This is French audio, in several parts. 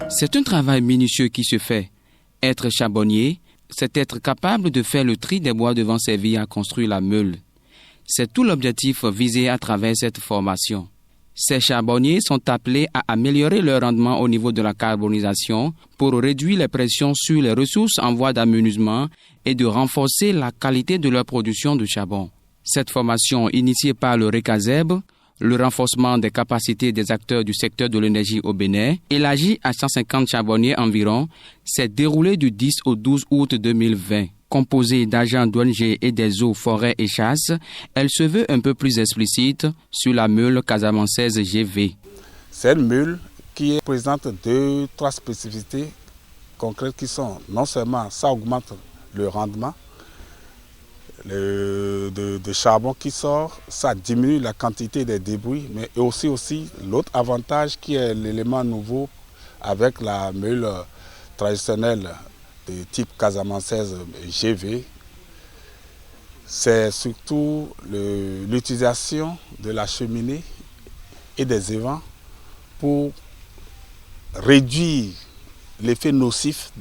C'est un travail minutieux qui se fait. Être charbonnier, c'est être capable de faire le tri des bois devant servir à construire la meule. C'est tout l'objectif visé à travers cette formation. Ces charbonniers sont appelés à améliorer leur rendement au niveau de la carbonisation pour réduire les pressions sur les ressources en voie d'amenuisement et de renforcer la qualité de leur production de charbon. Cette formation, initiée par le RECASEB, le renforcement des capacités des acteurs du secteur de l'énergie au Bénin, élargie à 150 charbonniers environ, s'est déroulée du 10 au 12 août 2020. Composée d'agents d'ONG et des eaux, forêts et chasses, elle se veut un peu plus explicite sur la meule casamançaise GV. C'est une meule qui présente 2-3 spécificités concrètes qui sont non seulement ça augmente le rendement de charbon qui sort, ça diminue la quantité des débris, mais aussi l'autre avantage qui est l'élément nouveau avec la meule traditionnelle de type casamançaise GV, c'est surtout l'utilisation de la cheminée et des évents pour réduire l'effet nocif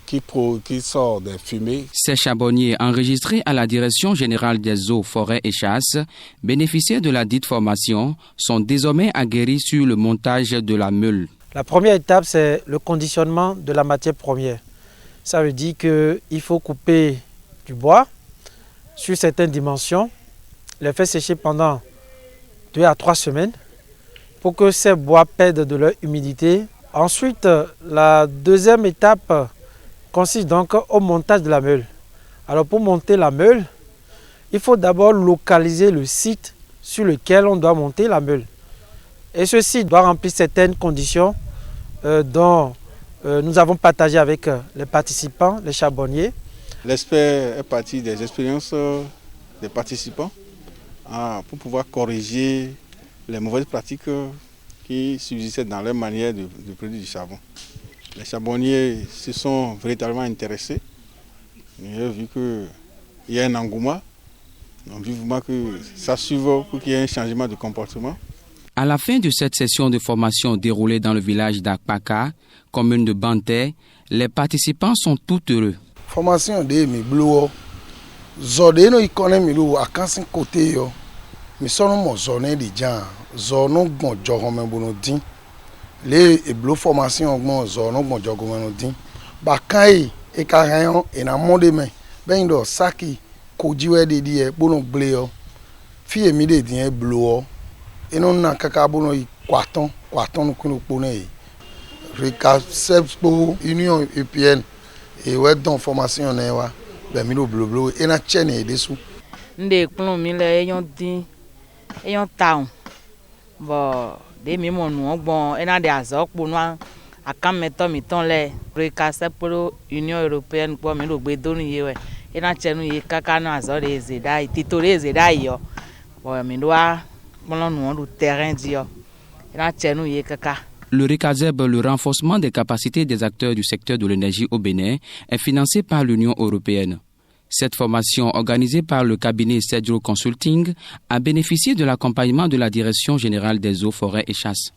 qui sort des fumées. Ces charbonniers enregistrés à la Direction générale des eaux, forêts et chasses, bénéficiaires de la dite formation, sont désormais aguerris sur le montage de la meule. La première étape, c'est le conditionnement de la matière première. Ça veut dire qu'il faut couper du bois sur certaines dimensions, les faire sécher pendant 2 à 3 semaines pour que ces bois perdent de leur humidité. Ensuite, la deuxième étape consiste donc au montage de la meule. Alors pour monter la meule, il faut d'abord localiser le site sur lequel on doit monter la meule. Et ce site doit remplir certaines conditions dont nous avons partagé avec les participants, les charbonniers. L'expert est parti des expériences des participants pour pouvoir corriger les mauvaises pratiques qui subsistaient dans leur manière de produire du charbon. Les charbonniers se sont véritablement intéressés. Ils ont vu qu'il y a un engouement. Ils ont vu vraiment que ça suive pour qu'il y ait un changement de comportement. À la fin de cette session de formation déroulée dans le village d'Akpaka, commune de Banté, les participants sont tout heureux. Formation de mi blue, zode no ikone mi lu akansin côté yo, mi sono mo zone di jan, zono gon jogo men bono din. Le blue formation gon zono gon jogo men din. Ba kai e ka ran e na monde men, ben do saki kojiwe de di e bono gle yo. Fi mi de din e blue. Et non na kaka bono i kwaton no kuno pone RECASEB Union Européenne et ouais dans formation na wa be mi lo bloblo e na chene de su nde plon mi le eyon taun bo de mi mo nu ogbon e na de azo po nu akam meto mi ton le RECASEB Union Européenne po mi lo gbe do ni ye we e na chenu ye kaka na azo de zedai titore zedai yo bo mi do Le RECASEB, le renforcement des capacités des acteurs du secteur de l'énergie au Bénin, est financé par l'Union européenne. Cette formation, organisée par le cabinet Sedgro Consulting, a bénéficié de l'accompagnement de la Direction générale des eaux, forêts et chasses.